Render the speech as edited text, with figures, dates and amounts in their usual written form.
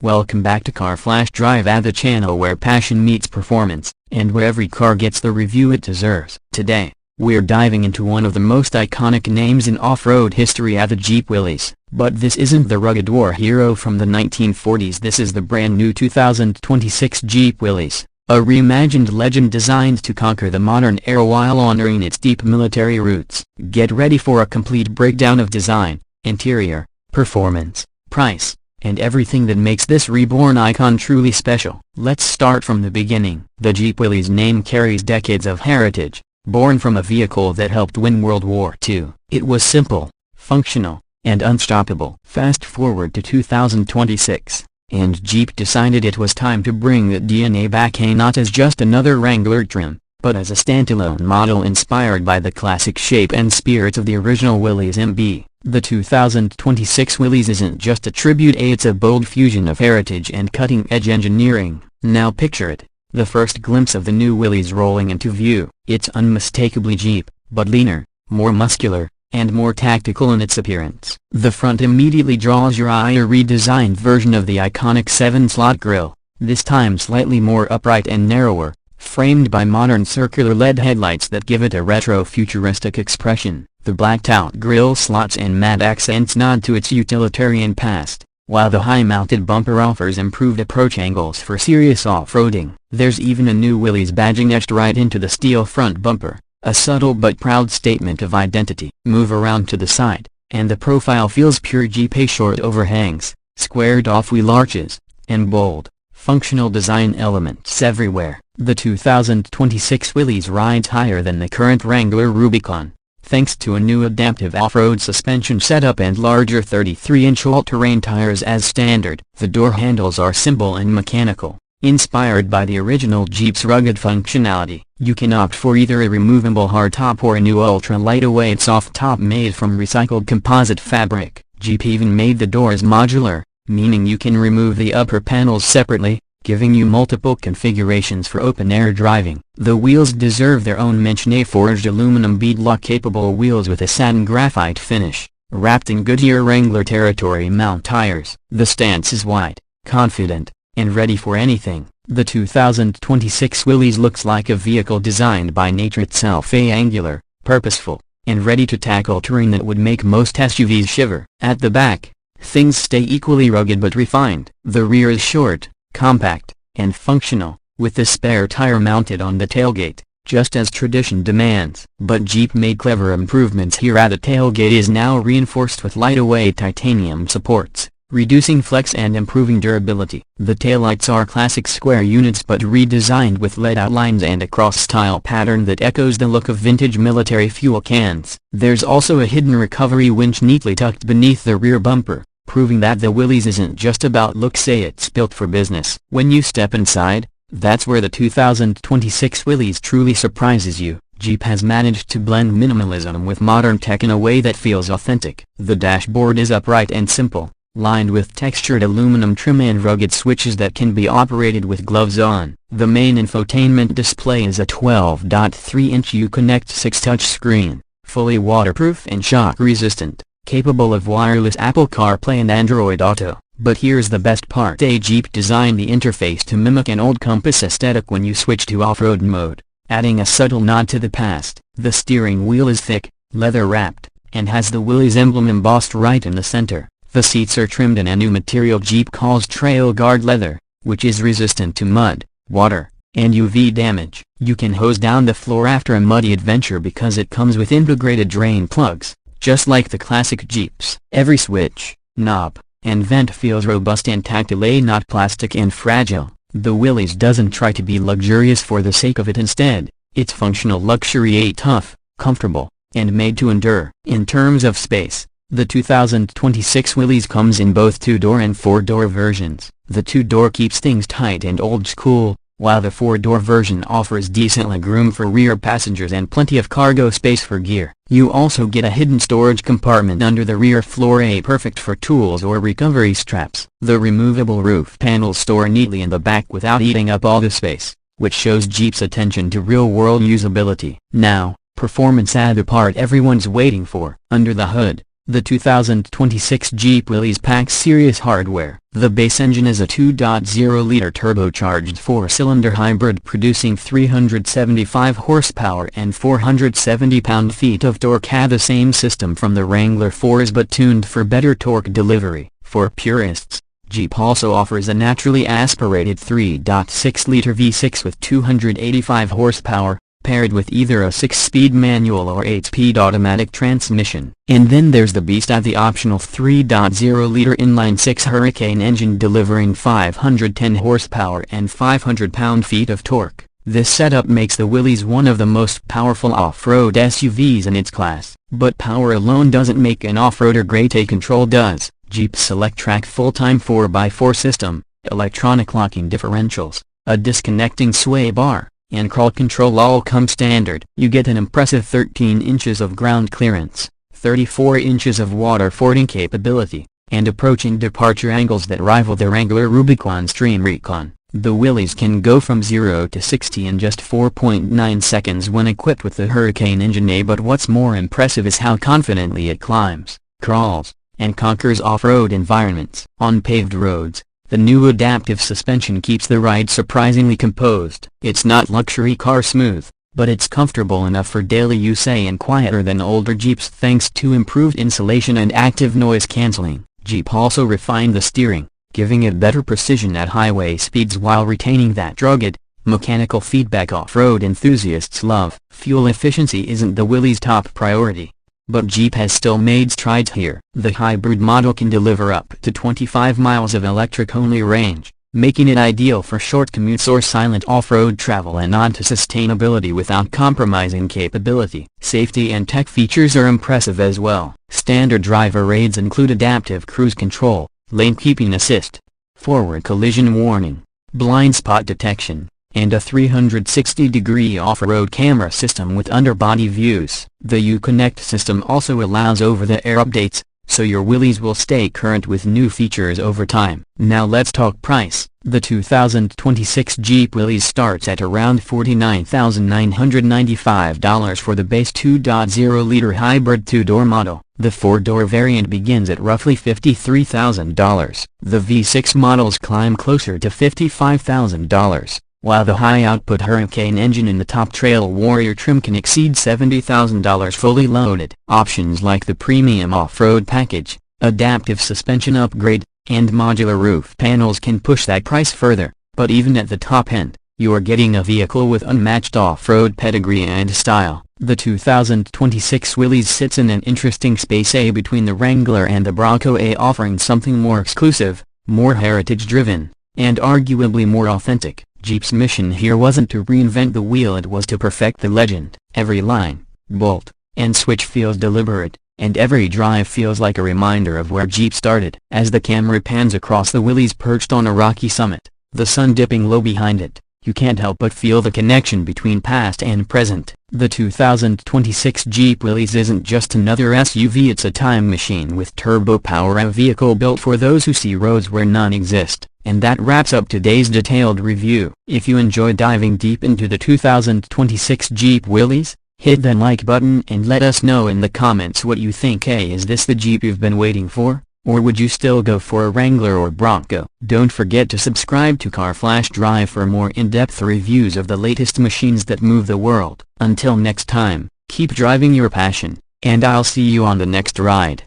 Welcome back to Car Flash Drive, at the channel where passion meets performance, and where every car gets the review it deserves. Today, we're diving into one of the most iconic names in off-road history, at the Jeep Willys. But this isn't the rugged war hero from the 1940s, this is the brand new 2026 Jeep Willys, a reimagined legend designed to conquer the modern era while honoring its deep military roots. Get ready for a complete breakdown of design, interior, performance, price, and everything that makes this reborn icon truly special. Let's start from the beginning. The Jeep Willys name carries decades of heritage. Born from a vehicle that helped win World War II, it was simple, functional, and unstoppable. Fast forward to 2026, and Jeep decided it was time to bring that DNA back, not as just another Wrangler trim, but as a standalone model inspired by the classic shape and spirit of the original Willys MB. The 2026 Willys isn't just a tribute, it's a bold fusion of heritage and cutting-edge engineering. Now picture it, the first glimpse of the new Willys rolling into view. It's unmistakably Jeep, but leaner, more muscular, and more tactical in its appearance. The front immediately draws your eye, a redesigned version of the iconic 7-slot grille, this time slightly more upright and narrower, framed by modern circular LED headlights that give it a retro-futuristic expression. The blacked-out grille slots and matte accents nod to its utilitarian past, while the high-mounted bumper offers improved approach angles for serious off-roading. There's even a new Willys badging etched right into the steel front bumper, a subtle but proud statement of identity. Move around to the side, and the profile feels pure Jeep. Short overhangs, squared-off wheel arches, and bold, functional design elements everywhere. The 2026 Willys rides higher than the current Wrangler Rubicon, thanks to a new adaptive off-road suspension setup and larger 33-inch all-terrain tires as standard. The door handles are simple and mechanical, inspired by the original Jeep's rugged functionality. You can opt for either a removable hardtop or a new ultra-lightweight soft top made from recycled composite fabric. Jeep even made the doors modular, meaning you can remove the upper panels separately, giving you multiple configurations for open-air driving. The wheels deserve their own mention, forged aluminum beadlock-capable wheels with a satin graphite finish, wrapped in Goodyear Wrangler Territory mount tires. The stance is wide, confident, and ready for anything. The 2026 Willys looks like a vehicle designed by nature itself, angular, purposeful, and ready to tackle terrain that would make most SUVs shiver. At the back, things stay equally rugged but refined. The rear is short, compact, and functional, with the spare tire mounted on the tailgate, just as tradition demands. But Jeep made clever improvements here. The tailgate is now reinforced with lightweight titanium supports, reducing flex and improving durability. The taillights are classic square units but redesigned with LED outlines and a cross-style pattern that echoes the look of vintage military fuel cans. There's also a hidden recovery winch neatly tucked beneath the rear bumper, proving that the Willys isn't just about looks, it's built for business. When you step inside, that's where the 2026 Willys truly surprises you. Jeep has managed to blend minimalism with modern tech in a way that feels authentic. The dashboard is upright and simple, lined with textured aluminum trim and rugged switches that can be operated with gloves on. The main infotainment display is a 12.3-inch Uconnect 6 touchscreen, fully waterproof and shock-resistant, capable of wireless Apple CarPlay and Android Auto. But here's the best part. Jeep designed the interface to mimic an old Compass aesthetic when you switch to off-road mode, adding a subtle nod to the past. The steering wheel is thick, leather-wrapped, and has the Willys emblem embossed right in the center. The seats are trimmed in a new material Jeep calls Trail Guard leather, which is resistant to mud, water, and UV damage. You can hose down the floor after a muddy adventure because it comes with integrated drain plugs, just like the classic Jeeps. Every switch, knob, and vent feels robust and tactile, not plastic and fragile. The Willys doesn't try to be luxurious for the sake of it. Instead, it's functional luxury, tough, comfortable, and made to endure. In terms of space, the 2026 Willys comes in both 2-door and 4-door versions. The 2-door keeps things tight and old school, while the 4-door version offers decent legroom for rear passengers and plenty of cargo space for gear. You also get a hidden storage compartment under the rear floor, perfect for tools or recovery straps. The removable roof panels store neatly in the back without eating up all the space, which shows Jeep's attention to real-world usability. Now, performance, at the part everyone's waiting for. Under the hood, The 2026 Jeep Willys packs serious hardware. The base engine is a 2.0-liter turbocharged 4-cylinder hybrid producing 375 horsepower and 470 pound-feet of torque. The same system from the Wrangler 4s but tuned for better torque delivery. For purists, Jeep also offers a naturally aspirated 3.6-liter V6 with 285 horsepower, paired with either a 6-speed manual or 8-speed automatic transmission. And then there's the beast at the optional 3.0-liter inline-6 Hurricane engine delivering 510 horsepower and 500 pound-feet of torque. This setup makes the Willys one of the most powerful off-road SUVs in its class. But power alone doesn't make an off-roader great, a control does. Jeep's SelectTrack full-time 4x4 system, electronic locking differentials, a disconnecting sway bar, and crawl control all come standard. You get an impressive 13 inches of ground clearance, 34 inches of water fording capability, and approaching departure angles that rival the Wrangler Rubicon Stream Recon. The Willys can go from 0 to 60 in just 4.9 seconds when equipped with the Hurricane engine. But what's more impressive is how confidently it climbs, crawls, and conquers off-road environments. On paved roads, the new adaptive suspension keeps the ride surprisingly composed. It's not luxury car smooth, but it's comfortable enough for daily use and quieter than older Jeeps thanks to improved insulation and active noise cancelling. Jeep also refined the steering, giving it better precision at highway speeds while retaining that rugged, mechanical feedback off-road enthusiasts love. Fuel efficiency isn't the Willys' top priority, but Jeep has still made strides here. The hybrid model can deliver up to 25 miles of electric-only range, making it ideal for short commutes or silent off-road travel and on to sustainability without compromising capability. Safety and tech features are impressive as well. Standard driver aids include adaptive cruise control, lane keeping assist, forward collision warning, blind spot detection, and a 360-degree off-road camera system with underbody views. The Uconnect system also allows over-the-air updates, so your Willys will stay current with new features over time. Now let's talk price. The 2026 Jeep Willys starts at around $49,995 for the base 2.0-liter hybrid 2-door model. The 4-door variant begins at roughly $53,000. The V6 models climb closer to $55,000. While the high-output Hurricane engine in the top Trail Warrior trim can exceed $70,000 fully loaded. Options like the premium off-road package, adaptive suspension upgrade, and modular roof panels can push that price further, but even at the top end, you are getting a vehicle with unmatched off-road pedigree and style. The 2026 Willys sits in an interesting space between the Wrangler and the Bronco, offering something more exclusive, more heritage-driven, and arguably more authentic. Jeep's mission here wasn't to reinvent the wheel, it was to perfect the legend. Every line, bolt, and switch feels deliberate, and every drive feels like a reminder of where Jeep started. As the camera pans across the Willys perched on a rocky summit, the sun dipping low behind it, you can't help but feel the connection between past and present. The 2026 Jeep Willys isn't just another SUV, it's a time machine with turbo power, a vehicle built for those who see roads where none exist. And that wraps up today's detailed review. If you enjoyed diving deep into the 2026 Jeep Willys, hit that like button and let us know in the comments what you think. Is this the Jeep you've been waiting for? Or would you still go for a Wrangler or Bronco? Don't forget to subscribe to Car Flash Drive for more in-depth reviews of the latest machines that move the world. Until next time, keep driving your passion, and I'll see you on the next ride.